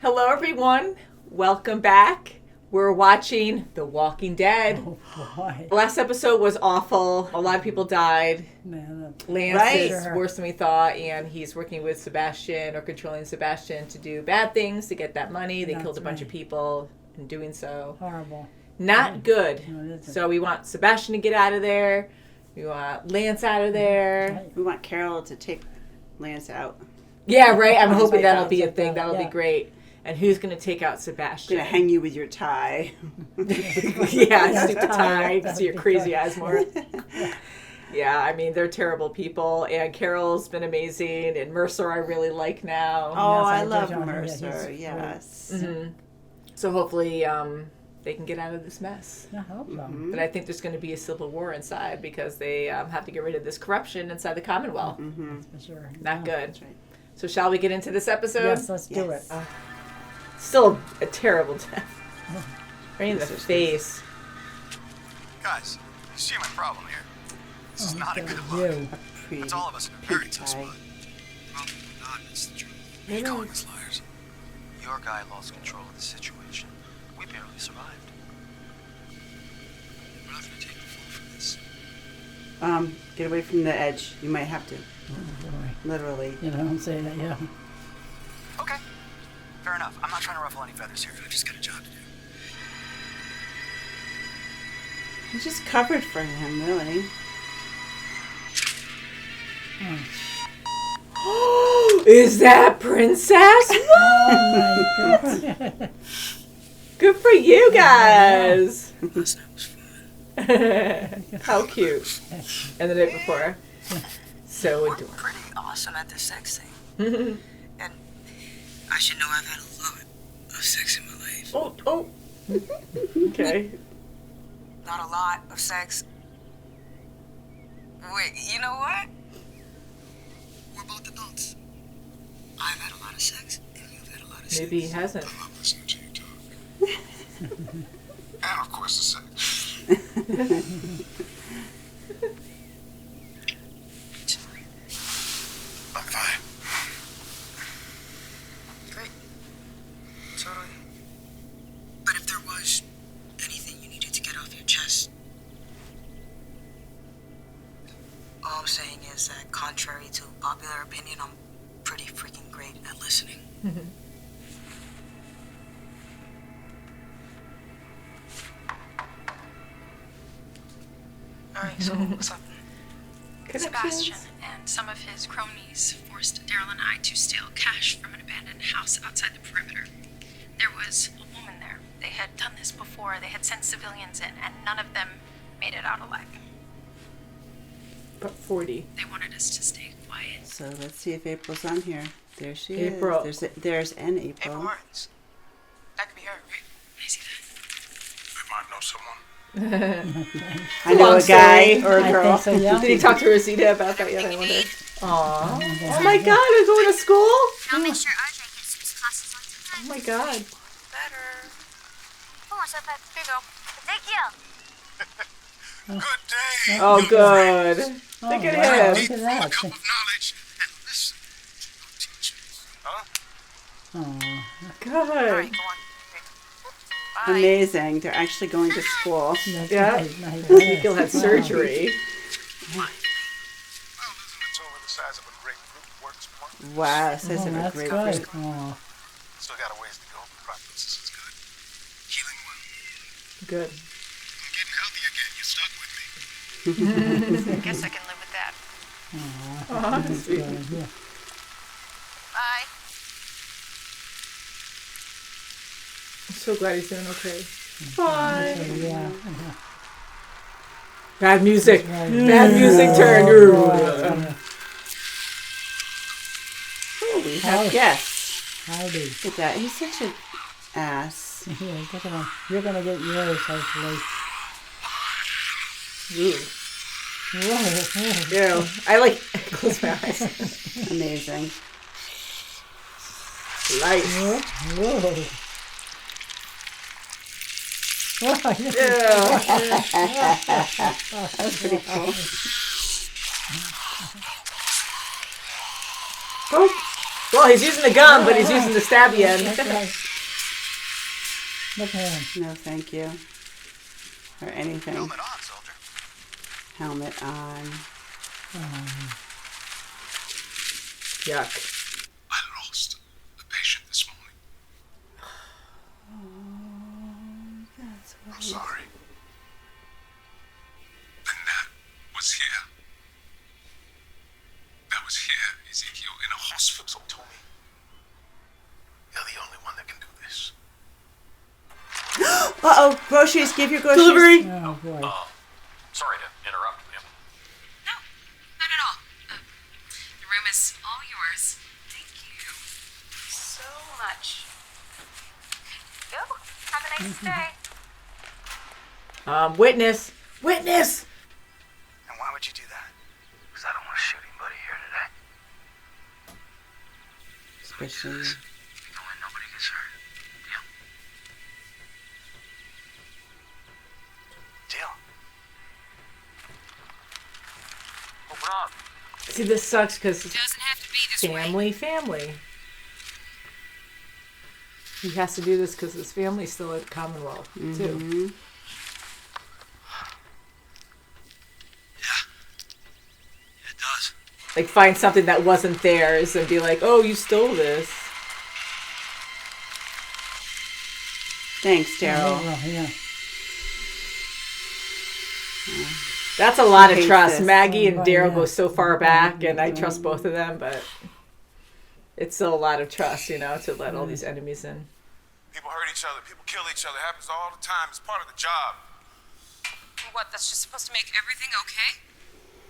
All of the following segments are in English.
Hello, everyone. Welcome back. We're watching The Walking Dead. Oh, boy. Last episode was awful. A lot of people died. Man, Lance is worse than we thought, and he's working with Sebastian or controlling Sebastian to do bad things to get that money. They killed a bunch of people in doing so. Horrible. Not good. No, so we want Sebastian to get out of there. We want Lance out of there. We want Carol to take Lance out. Yeah, right. I'm hoping that'll be a thing. That'll be great. And who's going to take out Sebastian? I'm going to hang you with your tie. Yeah, stick the tie to see your crazy eyes more. Yeah, I mean, they're terrible people. And Carol's been amazing. And Mercer I really like now. Oh, Yes, I I love do. Mercer, He's yes. Mm-hmm. So hopefully they can get out of this mess. I hope so. Mm-hmm. But I think there's going to be a civil war inside because they have to get rid of this corruption inside the Commonwealth. Mm-hmm. For sure. Not good. That's right. So shall we get into this episode? Yes, let's do it. Still a terrible death. Right in the face. Guys, you see my problem here. This is not a good You. look. It's all of us in a very tough tie. spot. Probably not, it's the truth. Me calling us liars. Your guy lost control of the situation. We barely survived. We're not going to take the fall for this. Get away from the edge. You might have to. Oh, boy. Literally. You know what I'm saying? Yeah. Okay. Fair enough. I'm not trying to ruffle any feathers here. I've just got a job to do. You just covered for him, really. Is that Princess? Oh, my God. Good for you guys. Last night was fun. How cute. And the night before. So We're adorable. pretty awesome at the sex thing. And I should know I've had a lot of sex in my life. Oh. Okay. Not a lot of sex. Wait, you know what? We're both adults. I've had a lot of sex, and you've had a lot of sex. Maybe he hasn't. I love listening to you talk. And of course the sex. I'm fine. Great. Totally. But if there was anything you needed to get off your chest, all I'm saying is that contrary to popular opinion, I'm pretty freaking great at listening. Alright, so what's up? Connections. Sebastian and some of his cronies forced Daryl and I to steal cash from an abandoned house outside the perimeter. There was a woman there. They had done this before. They had sent civilians in, and none of them made it out alive. About 40. They wanted us to stay quiet. So let's see if April's on here. There she April. is. There's an April April. Martins. That could be her, right? I see that. I might know someone. I know Long a guy story. or a I girl. think so, yeah. Did he talk to Rosita about that yet? I wonder. Aww. Oh my god, they're going to school? I'll make sure RJ gets his classes on Oh time. my god. Better. Come on, Shepard. Here you go. Thank you. Good day. Oh, good. Oh, Look at wow, him. Look at A that. cup of knowledge and listen to your teachers. Huh? Oh, Good. Alright, go on. Bye. Amazing. They're actually going to school. that's Yeah. nice, nice. Ezekiel had surgery. Well, isn't it over the size of a grapefruit? Works point. Wow, it says Oh, in a that's great good. first. Oh, Still got a ways to go. Prognosis is good. Healing well. Good. I'm getting healthy again. You're stuck with me. I guess I can live with that. Aw, sweet. good, yeah. Bye. I'm so glad he's doing okay. Bye. Yeah. Bad music. Right. Bad music turn. Oh, yeah. Oh, we have guests. Howdy. Look at that. He's such an ass. Yeah, look at him. You're going to get yours, hopefully. Ooh. Whoa. Ew. I like close my eyes. Amazing. Light. Whoa. Whoa. Whoa. Ew. That's pretty cool. Oh. Well, he's using the gum, but he's using the stabby end. That's right. Look at him. No, thank you. Or anything. Helmet on, soldier. Helmet on. Yuck. I lost a patient this morning. I'm sorry. And that was here. That was here, Ezekiel, in a hospital. Told me. You're the only one that can do this. Uh-oh, groceries. Give your groceries. Delivery. Oh, boy. Sorry to interrupt, ma'am. No, not at all. The room is all yours. Thank you so much. Go. Have a nice day. Witness. Witness. And why would you do that? Because I don't want to shoot anybody here today. Especially. Don't let nobody gets hurt. Deal? Deal? Open up. See, this sucks because Doesn't have to be this way. family. He has to do this because his family's still at Commonwealth, too. It does. Like, find something that wasn't theirs and be like, oh, you stole this. Thanks, Daryl. Well, yeah. That's a lot of hates trust. this. Maggie and Oh, Daryl yeah. go so far back, and I trust both of them, but it's still a lot of trust, you know, to let all these enemies in. People hurt each other. People kill each other. It happens all the time. It's part of the job. What, that's just supposed to make everything okay?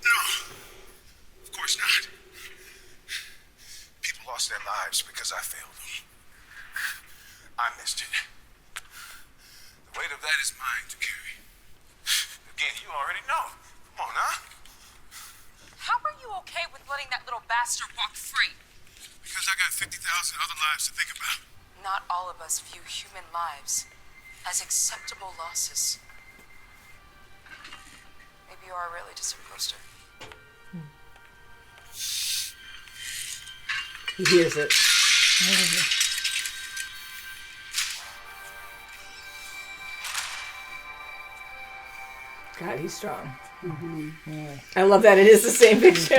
No. Of course not. People lost their lives because I failed them. I missed it. The weight of that is mine to carry. Again, you already know. Come on, huh? How are you okay with letting that little bastard walk free? Because I got 50,000 other lives to think about. Not all of us view human lives as acceptable losses. Maybe you are really just a poster. He hears it. God, he's strong. Yeah. I love that it is the same picture.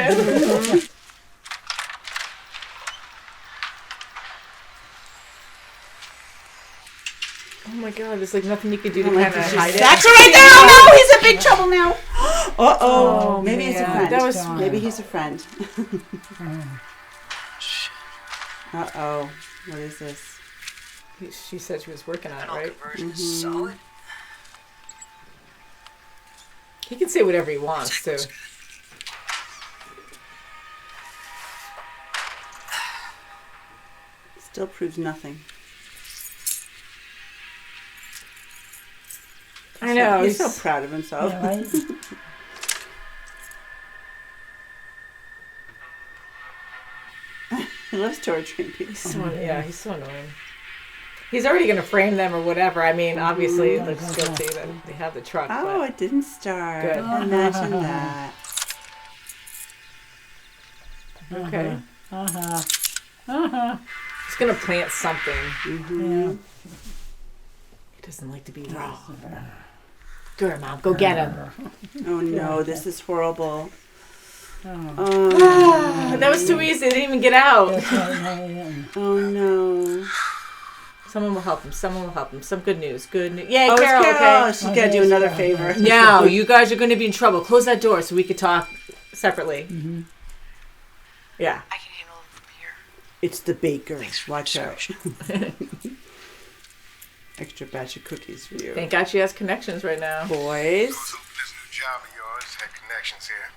Oh my God, there's like nothing you can do to kind of hide it. That's right now. No, he's in big trouble now. Uh-oh. Oh, Maybe he's a man. friend. That was Gone. Maybe he's a friend. Uh-oh. What is this? She said she was working on it, Fennel right? conversion is solid. He can say whatever he wants to. Still proves nothing. I know. He's so proud of himself. Yeah, right? He loves torturing people. He's so annoying. He's already going to frame them or whatever. I mean, obviously, it looks guilty that they have the truck. Oh, but it didn't start. Good. Imagine that. okay. Uh-huh. He's going to plant something. Yeah. He doesn't like to be wrong. Go, Mom. Go get him. Oh no, this is horrible. That was too easy. They didn't even get out. Oh no. Someone will help him. Someone will help him. Some good news. Good news. Yay, Oh, Carol, it's Carol. okay? She's got to do another favor. Now, you guys are going to be in trouble. Close that door so we could talk separately. Mm-hmm. Yeah. I can handle him from here. It's the baker. Watch out. observation. Extra batch of cookies for you. Thank God she has connections right now. Boys. I was hoping this new job of yours had connections here.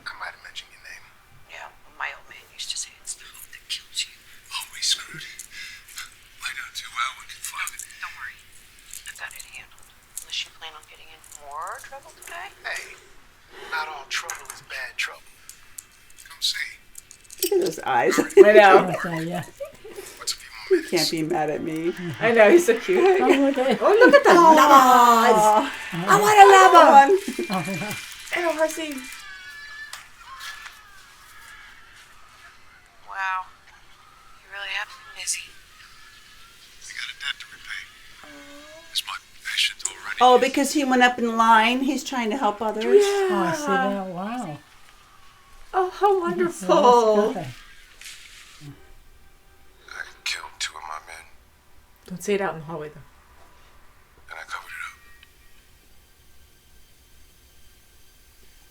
I might have mentioned your name. Yeah, my old man used to say it's the hope that kills you. Always screwed. Might not do well when confronted. Don't worry. I've got it handled. Unless you plan on getting in more trouble today. Hey, not all trouble is bad trouble. Come see. Look at those eyes. I know. Yeah. What's a few more You minutes? can't be mad at me. I know. He's so cute. Oh, okay. Oh, look at the llamas. I want a llama. Hello, Horsey. Wow. running. Oh, because he went up in line. He's trying to help others. Oh, I see that. Wow. Oh, how So wonderful. that's good. I killed 2 of my men, Don't say it out in the hallway, though. and I covered it up.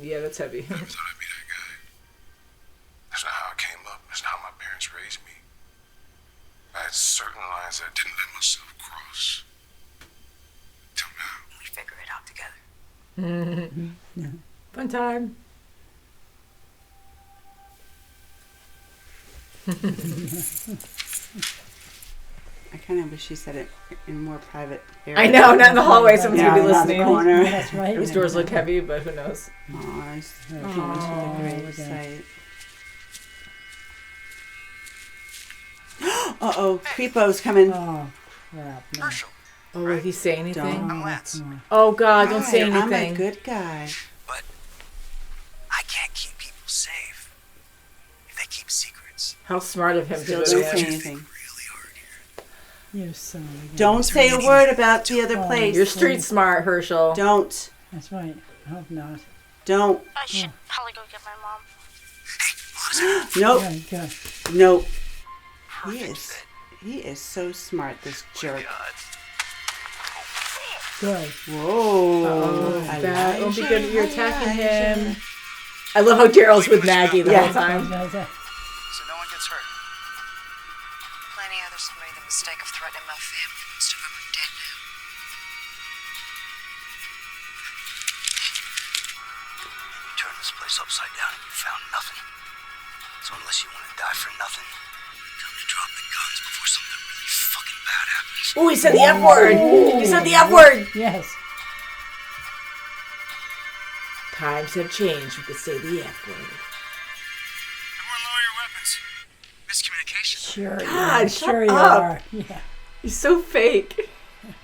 Yeah, that's heavy. Never thought I'd be that guy. That's not how I came up. That's not how my parents raised me. I had certain lines that I didn't let myself cross. Till now. We figure it out together. Fun time. I kind of wish he said it in more private area. I know, not in the hallway. Someone's Yeah, going to be not in the listening. corner. That's right. Those doors look heavy, but who knows? Aw, he's Oh, going to the grave look at site. Uh-oh, Creepo's coming. Oh, crap. No. Herschel, Oh, will he say anything? I'm Lance. Oh, God, don't say Hi, I'm a anything. good guy. But I can't keep people safe if they keep secrets. How smart of him to Still do don't that. say anything. Really hard here. You son of a gun. Don't say a word about the other Oh, place. You're street smart, Herschel. Don't. That's right. I hope not. Don't. I should probably go get my mom. Nope. Good, good. Nope. He Perfect is. fit. He is so smart, this jerk. Good. Whoa. Oh, that won't be good if you're attacking Elijah. him. I love how Daryl's with Maggie the Yeah. whole time. So no one gets hurt. Plenty others have made the mistake of threatening my family. Most of them are dead now. You turned this place upside down and you found nothing. So unless you want to die for nothing, come to drop the guns before something really fucking bad happens. Oh, he said the F word. He said the F word. Yes. Times have changed. You could say the F word. Everyone lower your weapons. Miscommunication. Sure. God, you shut sure you up. are. Yeah. He's so fake.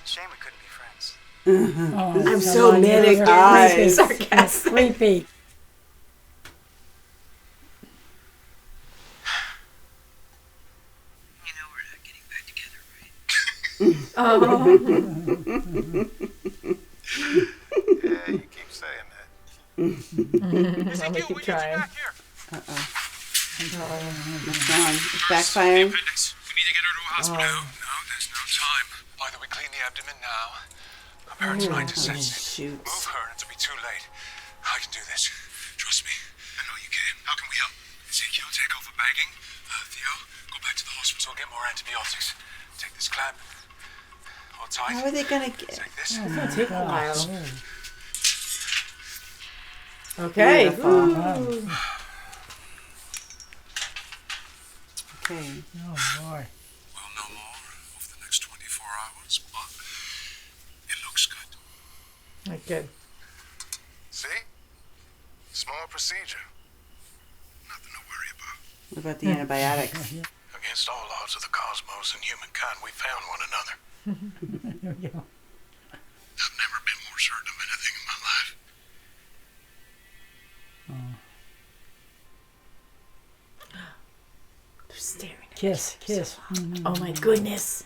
Shame we couldn't be friends. Oh, I'm come so on, manic you're and creepy. sarcastic. You're creepy. You know we're not getting back together, right? Oh. Yeah, you keep saying that. Let me keep trying. here. Uh-oh. What's wrong? It's backfiring? Appendix. We need to get her to a hospital. No, there's no time. Either we clean the abdomen now. My parents are to sense it. Shoot. Move her and it'll be too late. I can do this. Trust me. I know you can. How can we help? Ezekiel, take over bagging. Theo, go back to the hospital, get more antibiotics. Take this clamp. Hold tight. How are they going to get... Take this. It's gonna take a while. Oh, Okay. Beautiful. Ooh. Okay. oh, boy. We'll know more over the next 24 hours, but it looks good. Like good. See? Small procedure. Nothing to worry about. What about the antibiotics? Against all odds of the cosmos and humankind, we found one another. There we go. I've never been more certain of anything in my life. They're staring at Kiss, me. kiss. Oh my goodness.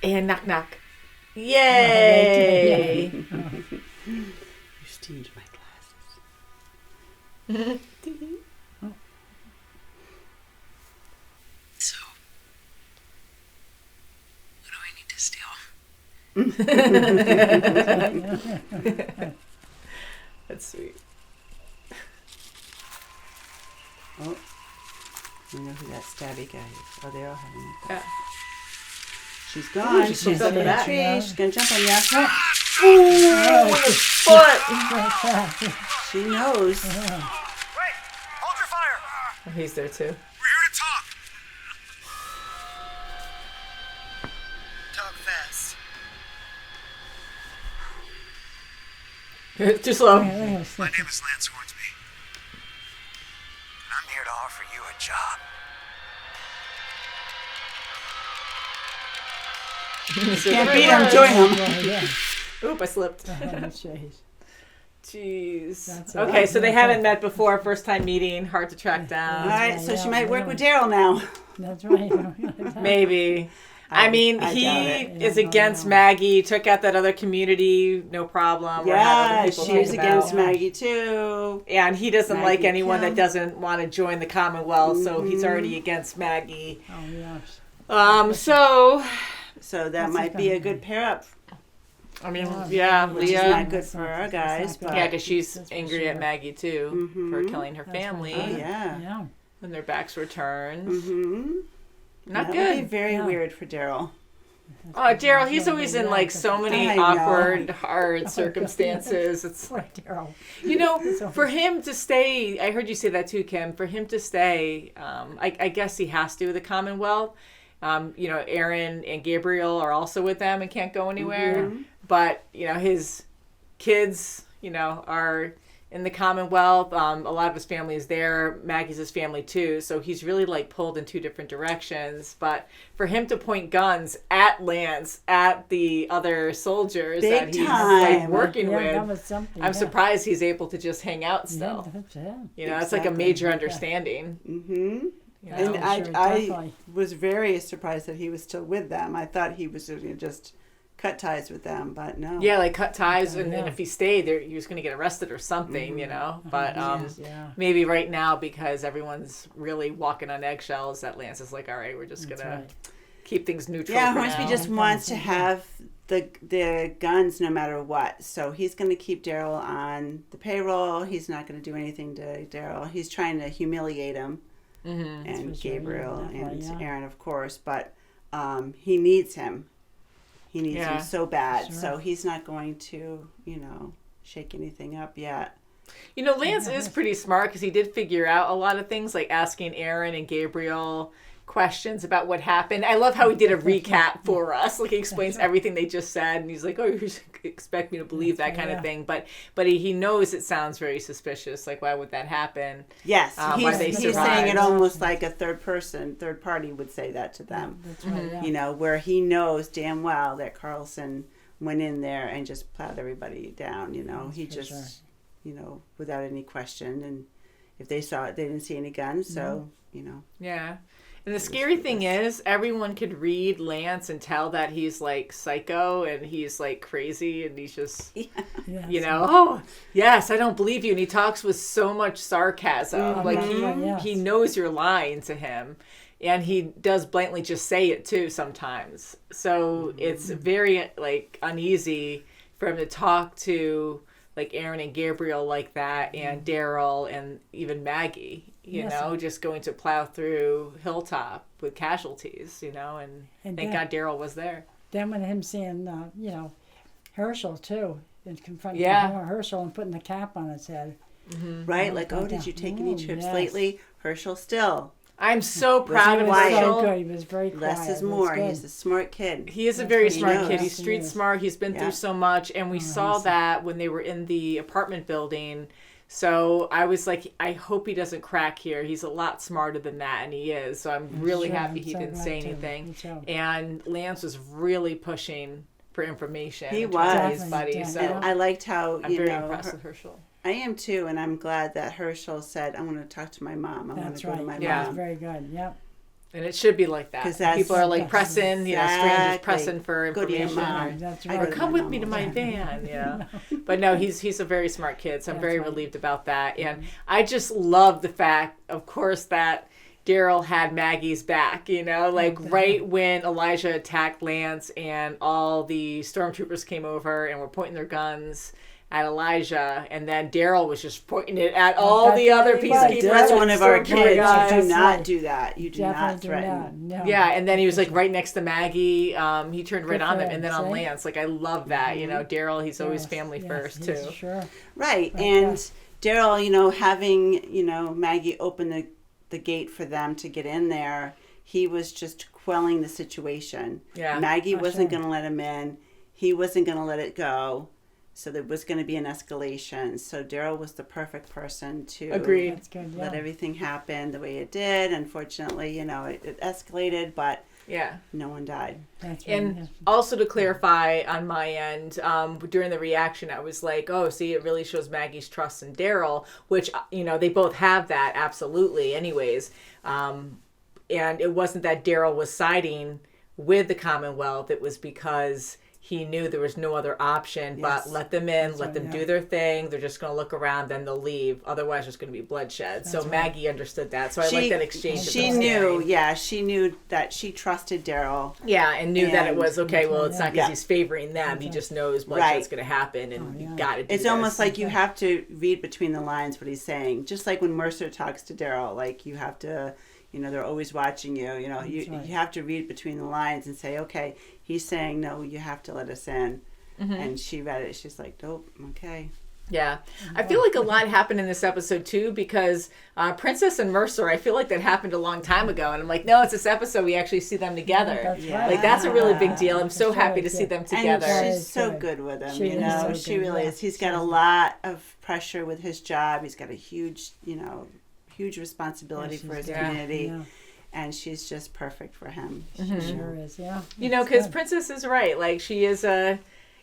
And knock knock. Yay. You steamed my glasses. So, what do I need to steal? That's sweet. Oh. I know who that stabby guy is. Oh, they're all having it. Yeah. She's gone. she She's flipped up up in the the bat. tree. She's going to jump on you. Foot. She knows. Wait! Hold your fire! Oh, he's there too. We're here to talk. Talk fast. Too slow. My name is Lance Hornsby. I'm here to offer you a job. Can't beat him. Join him. Yeah. Oop, I slipped. Oh, jeez. Jeez. That's Okay, all. so they haven't met before. First time meeting. Hard to track All down. right, so she Yeah, might work yeah. with Daryl now. That's right. Maybe. I mean, I he doubt it. is Yeah, no, against no. Maggie, took out that other community, no problem. or had Yeah, other people she's take against him out. Maggie too. And he doesn't like Maggie anyone that Kim. doesn't want to join the Commonwealth, so he's already against Maggie. Oh, yes. So, So that That's might be a okay. good pair up, I mean, Yeah, yeah, which is Leah. not good for our guys. But Yeah, because she's That's for angry at sure. Maggie too for Mhm. killing her That's for family oh sure. yeah. Yeah. when their backs were turned. Mm-hmm. Not That would be good. very Yeah. weird for Daryl. Oh, Daryl, he's always in like so many I know. awkward, hard circumstances. It's Poor Daryl. you know, So- for him to stay. I heard you say that too, Kim. For him to stay, I guess he has to with the Commonwealth. You know, Aaron and Gabriel are also with them and can't go anywhere. But you know, his kids, you know, are in the Commonwealth. A lot of his family is there. Maggie's his family too. So he's really like pulled in two different directions. But for him to point guns at Lance, at the other soldiers Big that he's time. like working Yeah, that with, was something. I'm yeah. surprised he's able to just hang out Yeah, still. that's it. You know, it's like a Exactly. major understanding. Mm-hmm. You And know? sure, I definitely. was very surprised that he was still with them. I thought he was going to just cut ties with them, but no. Yeah, like cut ties, and Yeah. if he stayed there, he was going to get arrested or something, you know. But Yeah. maybe right now, because everyone's really walking on eggshells, that Lance is like, all right, we're just That's gonna right. keep things neutral. Yeah, for Hornsby now. just wants to have the guns no matter what. So he's going to keep Daryl on the payroll. He's not going to do anything to Daryl. He's trying to humiliate him and for sure, yeah, Gabriel definitely, and yeah. Aaron, of course. But he needs him. He needs Yeah. him so bad. Sure. So he's not going to, shake anything up yet. You know, Lance is pretty smart because he did figure out a lot of things, like asking Aaron and Gabriel questions about what happened. I love how he did a recap for us. Like he explains everything they just said, and he's like, "Oh, you expect me to believe that kind of thing?" But he knows it sounds very suspicious. Like, why would that happen? Yes, why they he's saying survived. it almost like a third party would say that to them. That's right. Yeah. Where he knows damn well that Carlson went in there and just plowed everybody down. He for just, without any question. And if they saw it, they didn't see any guns. So, Yeah. And the scary thing is, everyone could read Lance and tell that he's like psycho and he's like crazy and he's just, Yeah, oh, yes, I don't believe you. And he talks with so much sarcasm. Like Yes. he knows you're lying to him. And he does blatantly just say it too sometimes. So it's very like uneasy for him to talk to like Aaron and Gabriel like that, and Daryl and even Maggie, just going to plow through Hilltop with casualties, and And thank then- God Daryl was there. Then with him seeing, Herschel too, and confronting Yeah. Herschel and putting the cap on his head. right? Like, oh, did you take any trips lately? Herschel still. I'm so Was proud he of quiet? So Herschel. good. He was very quiet. Less is It was more. good. He's a smart kid. He is a That's very what he smart knows. kid. He's He street is. smart. He's been Yeah. through so much, and we saw that when they were in the apartment building. So I was like, I hope he doesn't crack here. He's a lot smarter than that, and he is. So I'm really Sure, happy I'm he so didn't glad say too. anything. Me too. And Lance was really pushing for information. He and trying to be was. his buddy. Definitely, So yeah. And I liked how, I'm very impressed with Herschel. I am too, and I'm glad that Herschel said, I want to talk to my mom. I want That's to go right. to my Yeah. That's mom. very good. Yep. And it should be like that. 'Cause that's- People are like Yes. pressing, strangers Exactly. pressing for Go to your information. mom. Or, That's I right. go or to come my with me to mom my all the time. van, But no, he's a very smart kid, so I'm That's very right. relieved about that. And I just love the fact, of course, that Daryl had Maggie's back, right when Elijah attacked Lance and all the stormtroopers came over and were pointing their guns at Elijah, and then Daryl was just pointing it at all the other That's peacekeepers. That's and one of our stormtrooper kids. guys. You do That's not right. do that. You do not Definitely do threaten. not. No. Yeah, and then he was like right next to Maggie. He turned right Good on for them, him, and then on see? Lance. Like I love that. Daryl, he's always Yes, family yes, first he's too. Sure. Right. Right, And Daryl, having, Maggie open the gate for them to get in there, he was just quelling the situation. Yeah, Maggie for wasn't sure. going to let him in. He wasn't going to let it go. So there was going to be an escalation. So Daryl was the perfect person to Agreed. That's good. let Yeah. everything happen the way it did. Unfortunately, it escalated, but Yeah. no one died. That's right. And also to clarify on my end, during the reaction, I was like, oh, see, it really shows Maggie's trust in Daryl, which, they both have that, absolutely, anyways. And it wasn't that Daryl was siding with the Commonwealth, it was because he knew there was no other option but let them in, let them do their thing. They're just going to look around, then they'll leave. Otherwise, there's going to be bloodshed. So Maggie understood that. So I like that exchange. She knew, she knew that she trusted Daryl. Yeah, and knew that it was, okay, well, it's not because he's favoring them. He just knows bloodshed's going to happen, and you got to do It's this. almost like you have to read between the lines what he's saying. Just like when Mercer talks to Daryl, like you have to... they're always watching you. You have to read between the lines and say, okay, he's saying, no, you have to let us in. Mm-hmm. And she read it. She's like, nope, okay. Yeah. I feel like a lot happened in this episode, too, because Princess and Mercer, I feel like that happened a long time ago. And I'm like, no, it's this episode. We actually see them together. That's right. Like, that's a really big deal. I'm so happy to see them together. And she's so good with him, She really is. He's got a lot of pressure with his job. He's got a huge, huge responsibility for his community. Yeah. And she's just perfect for him. She sure is, yeah. Because Princess is right. Like, she is a,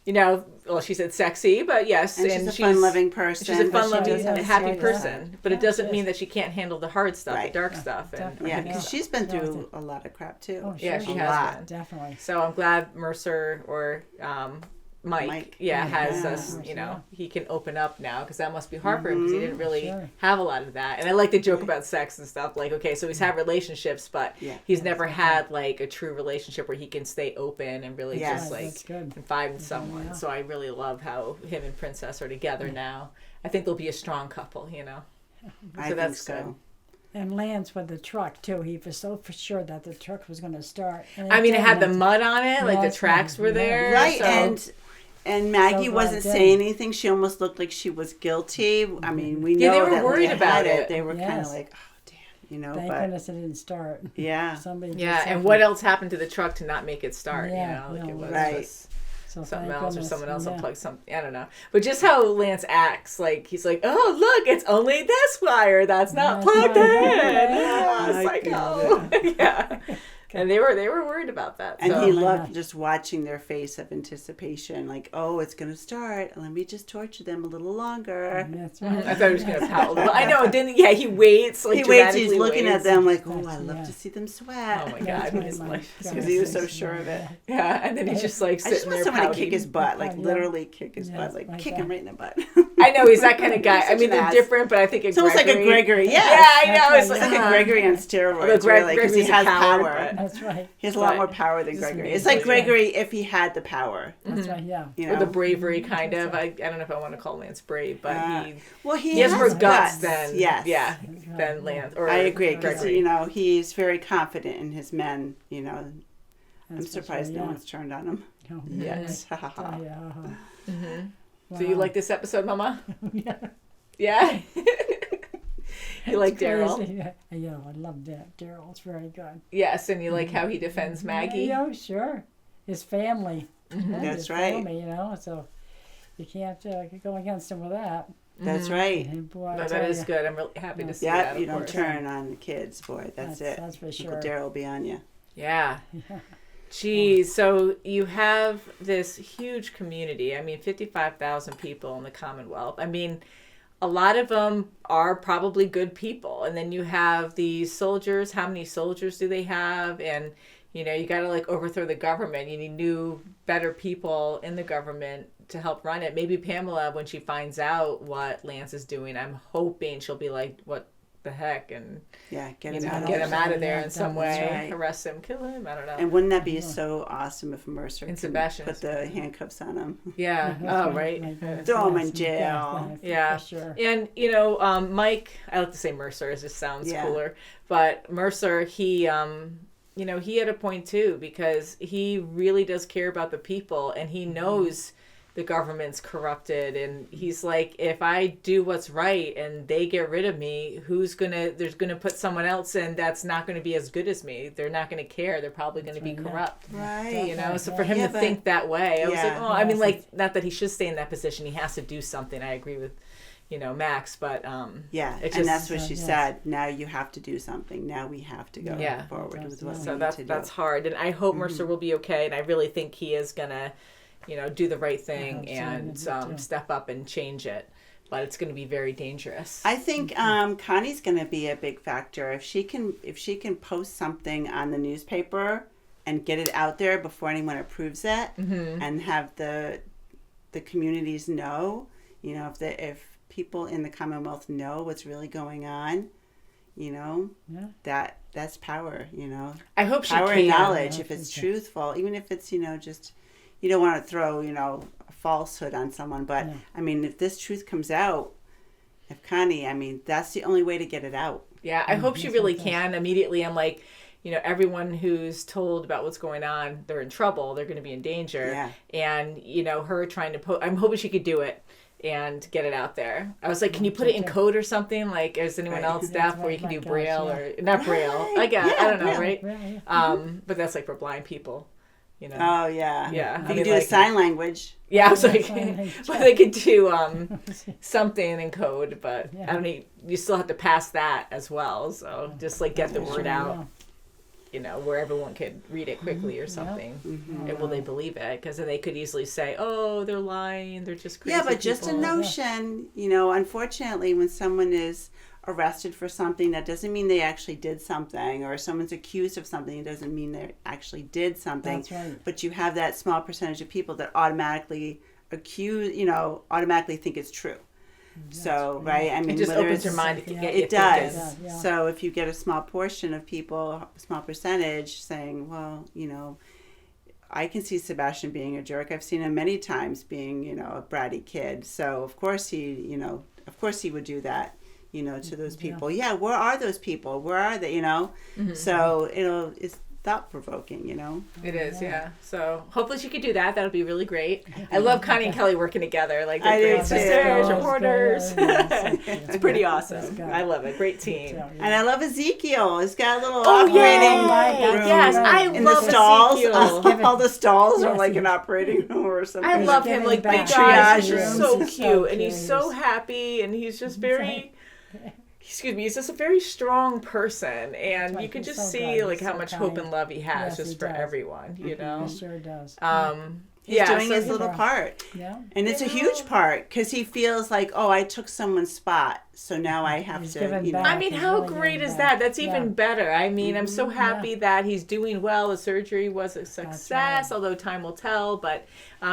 well, she said sexy, but yes. And she's a fun-loving person. She's a fun-loving, happy person. But it doesn't mean that she can't handle the hard stuff, the dark stuff. Because she's been through a lot of crap, too. Oh, yeah, she has been. Definitely. So I'm glad Mercer or... Mike has us, he can open up now, because that must be hard for him, because he didn't really have a lot of that. And I like the joke about sex and stuff, like, okay, so he's had relationships, but he's never had like a true relationship where he can stay open and really just like confide in someone. Yeah. So I really love how him and Princess are together now. I think they'll be a strong couple, So that's good. And Lance with the truck, too. He was so for sure that the truck was going to start. And it had the mud on it, like the tracks were there. Right, so. And Maggie wasn't saying anything. She almost looked like she was guilty. I mean, we know they were that worried about it. They were kind of like, oh, damn, Thank goodness it didn't start. Yeah. And what else happened to the truck to not make it start? Yeah, it was just something else, or someone else unplugged something. I don't know. But just how Lance acts, like he's like, oh, look, it's only this wire that's not plugged in. Psycho. Yeah. And they were worried about that. And he loved just watching their face of anticipation, like, oh, it's going to start. Let me just torture them a little longer. That's right. I thought he was going to pout a little. I know. Then he waits. Like, he's looking at them like, oh, I love to see them sweat. Oh my God, because he was so sure of it. Yeah, and then he's just like sitting there. I just want someone to kick his butt, like literally kick his butt, like kick him right in the butt. I know he's that kind of guy. I mean, they're different, but I think it's almost like a Gregory. Yeah, I know. It's like a Gregory on steroids, really, because he has power. That's right. He has a lot more power than Gregory. It's like Gregory if he had the power. That's right, yeah. Or the bravery, kind of. I don't know if I want to call Lance brave, but he has more guts than than Lance. I agree, because he's very confident in his men. I'm surprised no one's turned on him. Yes. So you like this episode, Mama? Yeah. Yeah. You like Daryl? Yeah, I love that. Daryl. It's very good. Yes, and you like how he defends Maggie? Yeah, sure. His family. That's his right. Family, so you can't go against him with that. That's right. And boy, no, that is good. I'm really happy to see that. You don't turn on the kids, boy. That's it. That's for sure. Uncle Daryl will be on you. Yeah. Geez, so you have this huge community. I mean, 55,000 people in the Commonwealth. I mean, a lot of them are probably good people. And then you have these soldiers. How many soldiers do they have? And, you got to overthrow the government. You need new, better people in the government to help run it. Maybe Pamela, when she finds out what Lance is doing, I'm hoping she'll be like, what the heck? And, get him out of there in some way. Arrest him, kill him. I don't know. And wouldn't that be so awesome if Mercer and could put the handcuffs on him? Yeah. Oh, right. Throw him in jail. Yeah. For sure. And, Mike, I like to say Mercer. It just sounds cooler. But Mercer, he had a point, too, because he really does care about the people, and he knows the government's corrupted, and he's like, if I do what's right and they get rid of me, there's gonna put someone else in that's not gonna be as good as me. They're not gonna care. They're probably gonna be corrupt. Right. So for him to think that way, I was like, not that he should stay in that position. He has to do something. I agree with, Max, but and that's what she said. Now you have to do something. Now we have to go forward with what we need to do. That's hard, and I hope Mercer will be okay, and I really think he is gonna do the right thing and step up and change it. But it's going to be very dangerous. I think Connie's going to be a big factor. If she can post something on the newspaper and get it out there before anyone approves it, and have the communities know, you know, if people in the Commonwealth know what's really going on, you know, that's power, you know. I hope she power can. and knowledge, if it's truthful, even if it's, you know, just, you don't want to throw, you know, a falsehood on someone, but I mean, if this truth comes out, if Connie, I mean, that's the only way to get it out. Yeah, I hope she really can. Immediately, I'm like, you know, everyone who's told about what's going on, they're in trouble. They're going to be in danger. Yeah. And, you know, her trying to I'm hoping she could do it and get it out there. I was like, can you put it in code or something? Like, is anyone else deaf where you can do Braille or not Braille? I guess, I don't know, right? But that's like for blind people. You know? Oh, yeah. Yeah. You can do a sign language. Yeah, I was like, but they could do something in code, but I don't need, you still have to pass that as well. So just like get the word out, you know, where everyone could read it quickly or something. And will they believe it? Because then they could easily say, oh, they're lying, they're just crazy. Yeah, but just a notion, you know, unfortunately, when someone is arrested for something, that doesn't mean they actually did something, or someone's accused of something, it doesn't mean they actually did something. That's right. But you have that small percentage of people that automatically automatically think it's true. So, right, I mean, it just whether opens it's, your mind to get you it does. thinking. So if you get a small portion of people, a small percentage saying, well, you know, I can see Sebastian being a jerk. I've seen him many times being, you know, a bratty kid. So of course he would do that, you know, to those people. Yeah, where are those people? Where are they, you know? So it's thought-provoking, you know? It is, yeah. So hopefully she could do that. That'll be really great. I love Connie and Kelly working together. Like, they're great sisters, reporters. It's pretty awesome. I love it. Great team. And I love Ezekiel. He's got a little operating room. Yes, I in love the stalls. Ezekiel. All the stalls are like an operating room or something. I love him. Like, big guy. He's just so cute. And he's so happy. And he's just very... Excuse me, he's just a very strong person, and you can just see like how much hope and love he has just for everyone, you know? He sure does. He's doing his little part. Yeah. And it's a huge part, because he feels like, oh, I took someone's spot, so now I have to, you know. I mean, how great is that? That's even better. I mean, I'm so happy that he's doing well. The surgery was a success, although time will tell, but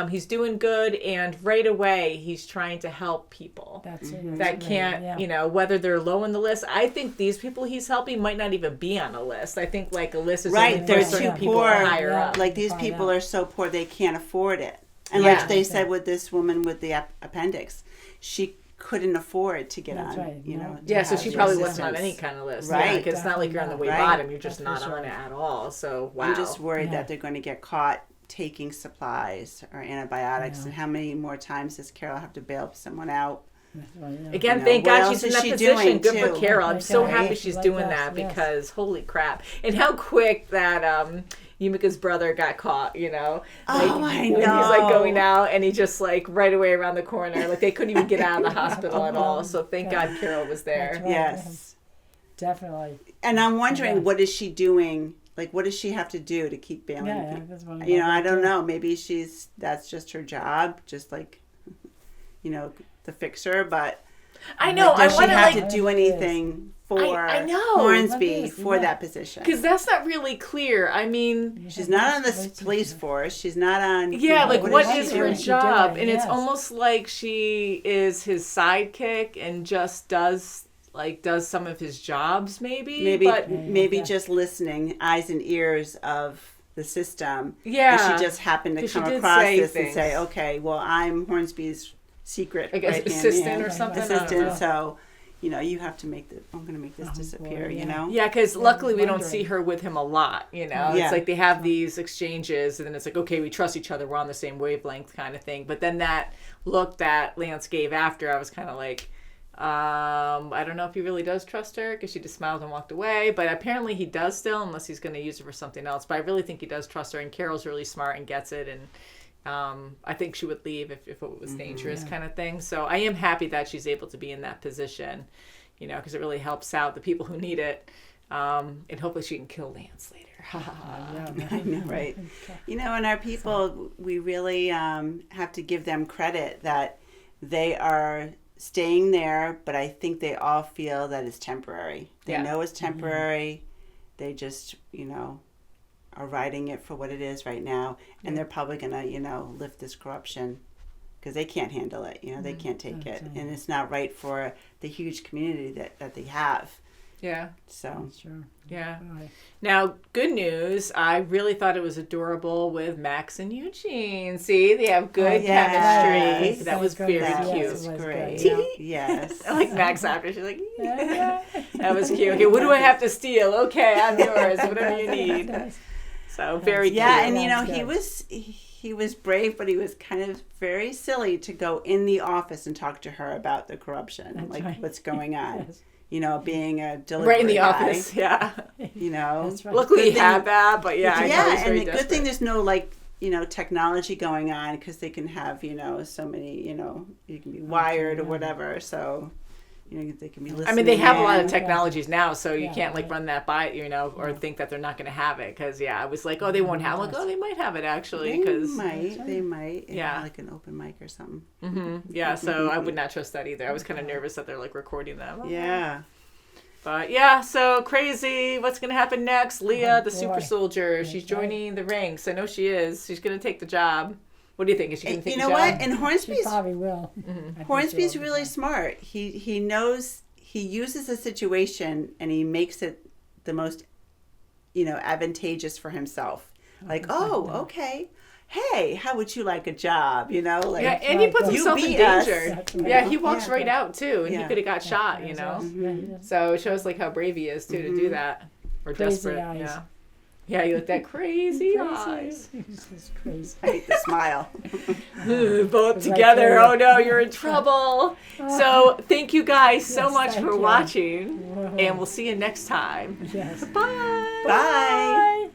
he's doing good, and right away he's trying to help people that can't, you know, whether they're low on the list. I think these people he's helping might not even be on a list. I think like a list is only they're for too people poor. higher up. Like these people are so poor they can't afford it. And like they said with this woman with the appendix, she couldn't afford to get on, you know. Yeah, so she probably wasn't on any kind of list. Right. Because it's not like you're on the way bottom. You're just not on it at all. So, wow. I'm just worried that they're going to get caught taking supplies or antibiotics. And how many more times does Carol have to bail someone out? Again, you know, thank God what she's else in is that she position. doing, Good for too? Carol. I'm so happy Right. she's Like doing that, that because holy crap. And how quick that Yumika's brother got caught, you know? Like, I when know. he's like going out and he just like right away around the corner. Like they couldn't even get out of the hospital at all. So thank God Carol was there. That's right. Yes. Definitely. And I'm wondering, what is she doing? Like, what does she have to do to keep bailing people? That's one You know, I don't know. Maybe that's just her job, just like, you know, the fixer. But I know. does I she want have like to do anything for I know. Hornsby for that position? Because that's not really clear. I mean, she's not on the police force. She's not on. Yeah, like what is her doing? job? And it's almost like she is his sidekick and just does some of his jobs, maybe just listening, eyes and ears of the system. Yeah, and she just happened to come across this and say, okay, well, I'm Hornsby's secret assistant or something. Assistant, so. You know, you have to I'm going to make this disappear, you know? Yeah, because luckily we don't see her with him a lot, you know? Yeah. It's like they have these exchanges and then it's like, okay, we trust each other. We're on the same wavelength kind of thing. But then that look that Lance gave after, I was kind of like, I don't know if he really does trust her because she just smiled and walked away. But apparently he does still, unless he's going to use her for something else. But I really think he does trust her. And Carol's really smart and gets it. And I think she would leave if it was dangerous kind of thing. So I am happy that she's able to be in that position, you know, because it really helps out the people who need it. And hopefully she can kill Lance later. I know, right? You know, and our people, we really have to give them credit that they are staying there, but I think they all feel that it's temporary. They know it's temporary. They just, you know, are riding it for what it is right now, and they're probably gonna, lift this corruption because they can't handle it. They can't take it, and it's not right for the huge community that they have. Yeah. So. Sure. Yeah. Right. Now, good news. I really thought it was adorable with Max and Eugene. See, they have good chemistry. Yes. That was very That cute. was great. Yeah. Yes. I like Max after. She's like, that was cute. Okay, what do I have to steal? Okay, I'm yours. Whatever you need. So very cute. Yeah, and That's he was brave, but he was kind of very silly to go in the office and talk to her about the corruption, That's like right. what's going on. Yes. Being a delivery Right in the guy, office. Yeah. That's right. Luckily, Good he had that, but yeah. I know, Yeah, he's and very the good thing desperate. there's no technology going on because they can have so many you can be wired or whatever, so they can be listening. I mean, they have a lot of in. technologies now, so you Yeah, can't like right. run that by, or think that they're not going to have it. Because I was like, oh, they won't have. Like, oh, they might have it actually. Because They might. Yeah. Like an open mic or something. yeah, so I would not trust that either. I was kind of nervous that they're like recording them. Yeah. But yeah, so crazy. What's going to happen next? Leah, the boy. super soldier. She's joining the ranks. I know she is. She's going to take the job. What do you think? Is she going to take You the know job? what? And She Hornsby's probably will. I think Hornsby's she will. really smart. He knows, he uses a situation and he makes it the most, advantageous for himself. Like, oh, okay. Hey, how would you like a job? Like, Yeah, and he puts You himself in beat us. danger. That's right. Yeah, he walks Yeah. right out too, and he Yeah. could have got shot, Yes, know. yes, yeah, yes. So it shows like how brave he is too to do that. Or Crazy desperate. eyes. Yeah. Yeah, you look that crazy eyes. This is crazy. I hate the smile. Both Right together. there. Oh no, you're in trouble. So thank you guys so Yes, much thank for you. watching. And we'll see you next time. Yes. Bye. Bye.